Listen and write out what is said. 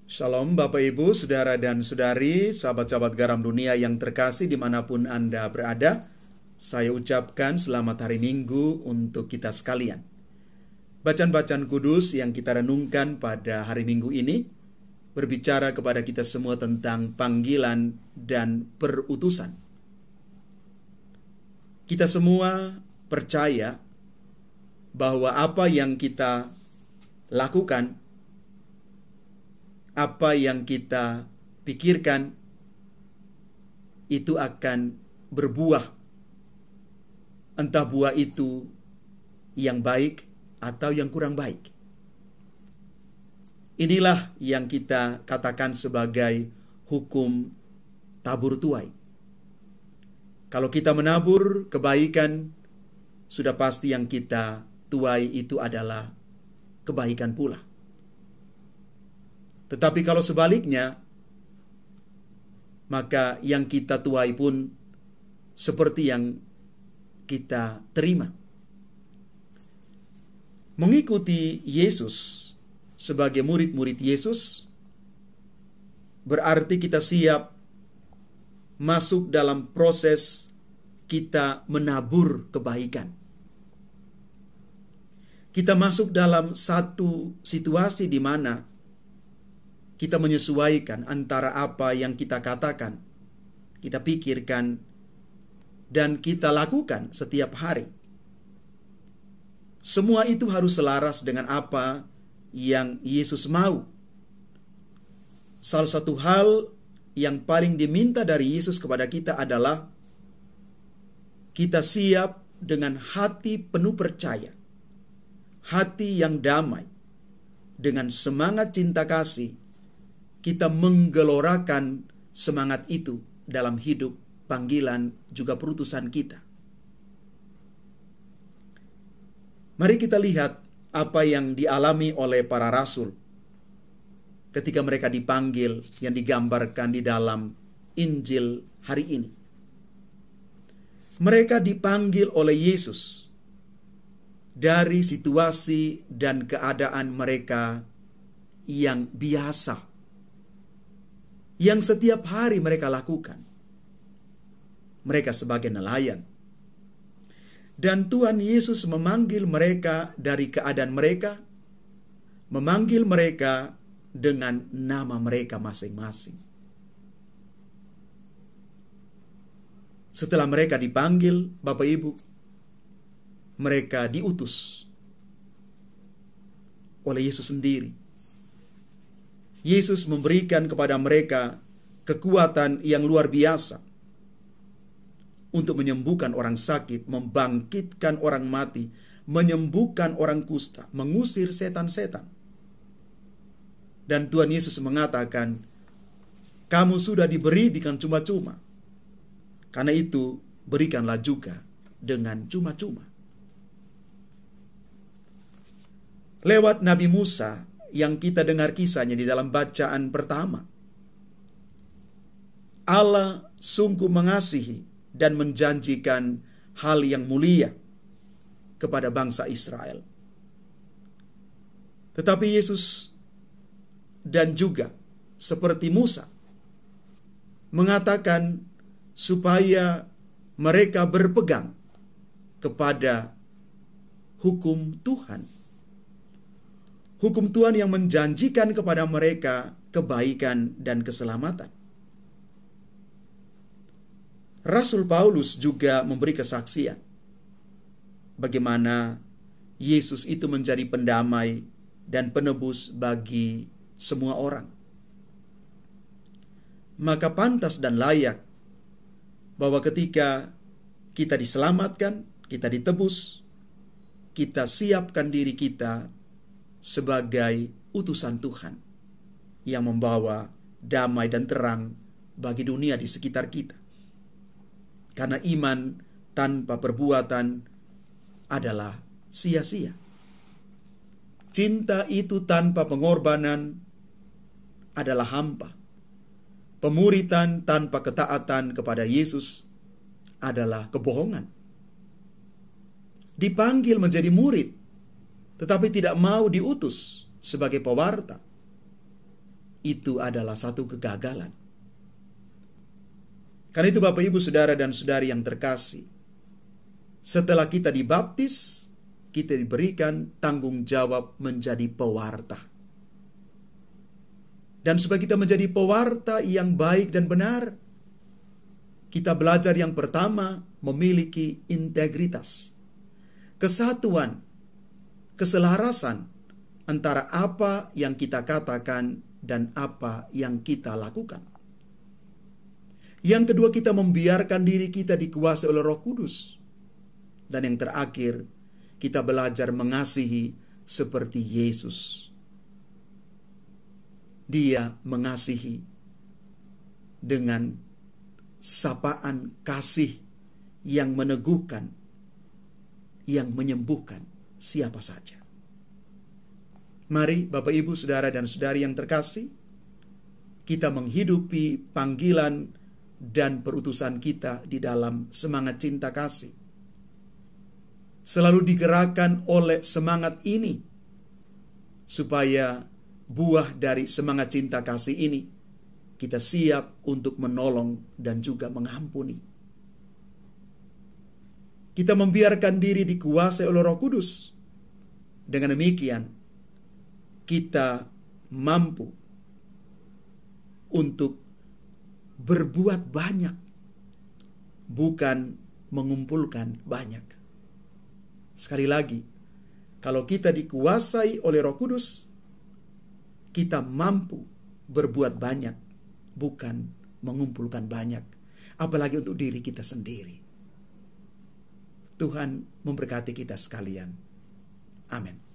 Shalom Bapak Ibu, Saudara dan Saudari, sahabat-sahabat garam dunia yang terkasih dimanapun Anda berada. Saya ucapkan selamat hari Minggu untuk kita sekalian. Bacaan-bacaan kudus yang kita renungkan pada hari Minggu ini berbicara kepada kita semua tentang panggilan dan perutusan. Kita semua percaya bahwa apa yang kita lakukan, apa yang kita pikirkan, itu akan berbuah. Entah buah itu yang baik atau yang kurang baik. Inilah yang kita katakan sebagai hukum tabur tuai. Kalau kita menabur kebaikan, sudah pasti yang kita tuai itu adalah kebaikan pula. Tetapi kalau sebaliknya, maka yang kita tuai pun seperti yang kita terima. Mengikuti Yesus sebagai murid-murid Yesus berarti kita siap masuk dalam proses kita menabur kebaikan. Kita masuk dalam satu situasi di mana kita menyesuaikan antara apa yang kita katakan, kita pikirkan, dan kita lakukan setiap hari. Semua itu harus selaras dengan apa yang Yesus mau. Salah satu hal yang paling diminta dari Yesus kepada kita adalah kita siap dengan hati penuh percaya, hati yang damai, dengan semangat cinta kasih. Kita menggelorakan semangat itu dalam hidup, panggilan, juga perutusan kita. Mari kita lihat apa yang dialami oleh para rasul ketika mereka dipanggil yang digambarkan di dalam Injil hari ini. Mereka dipanggil oleh Yesus dari situasi dan keadaan mereka yang biasa, yang setiap hari mereka lakukan. Mereka sebagai nelayan. Dan Tuhan Yesus memanggil mereka dari keadaan mereka, memanggil mereka dengan nama mereka masing-masing. Setelah mereka dipanggil, Bapak Ibu, mereka diutus oleh Yesus sendiri. Yesus memberikan kepada mereka kekuatan yang luar biasa untuk menyembuhkan orang sakit, membangkitkan orang mati, menyembuhkan orang kusta, mengusir setan-setan. Dan Tuhan Yesus mengatakan, kamu sudah diberi dengan cuma-cuma. Karena itu, berikanlah juga dengan cuma-cuma. Lewat Nabi Musa, yang kita dengar kisahnya di dalam bacaan pertama, Allah sungguh mengasihi dan menjanjikan hal yang mulia kepada bangsa Israel. Tetapi Yesus dan juga seperti Musa mengatakan supaya mereka berpegang kepada hukum Tuhan. Hukum Tuhan yang menjanjikan kepada mereka kebaikan dan keselamatan. Rasul Paulus juga memberi kesaksian bagaimana Yesus itu menjadi pendamai dan penebus bagi semua orang. Maka pantas dan layak bahwa ketika kita diselamatkan, kita ditebus, kita siapkan diri kita sebagai utusan Tuhan yang membawa damai dan terang bagi dunia di sekitar kita. Karena iman tanpa perbuatan adalah sia-sia. Cinta itu tanpa pengorbanan adalah hampa. Pemuritan tanpa ketaatan kepada Yesus adalah kebohongan. Dipanggil menjadi murid, tetapi tidak mau diutus sebagai pewarta. itu adalah satu kegagalan. Karena itu Bapak Ibu Saudara dan Saudari yang terkasih, setelah kita dibaptis, kita diberikan tanggung jawab menjadi pewarta. Dan supaya kita menjadi pewarta yang baik dan benar, kita belajar yang pertama memiliki integritas, kesatuan, keselarasan antara apa yang kita katakan dan apa yang kita lakukan. Yang kedua, kita membiarkan diri kita dikuasai oleh Roh Kudus. Dan yang terakhir, kita belajar mengasihi seperti Yesus. Dia mengasihi dengan sapaan kasih yang meneguhkan, yang menyembuhkan siapa saja. Mari Bapak Ibu Saudara dan Saudari yang terkasih, kita menghidupi panggilan dan perutusan kita di dalam semangat cinta kasih. Selalu digerakkan oleh semangat ini, supaya buah dari semangat cinta kasih ini, kita siap untuk menolong dan juga mengampuni. Kita membiarkan diri dikuasai oleh Roh Kudus. Dengan demikian, kita mampu untuk berbuat banyak, bukan mengumpulkan banyak. Sekali lagi, kalau kita dikuasai oleh Roh Kudus, kita mampu berbuat banyak, bukan mengumpulkan banyak, apalagi untuk diri kita sendiri. Tuhan memberkati kita sekalian. Amin.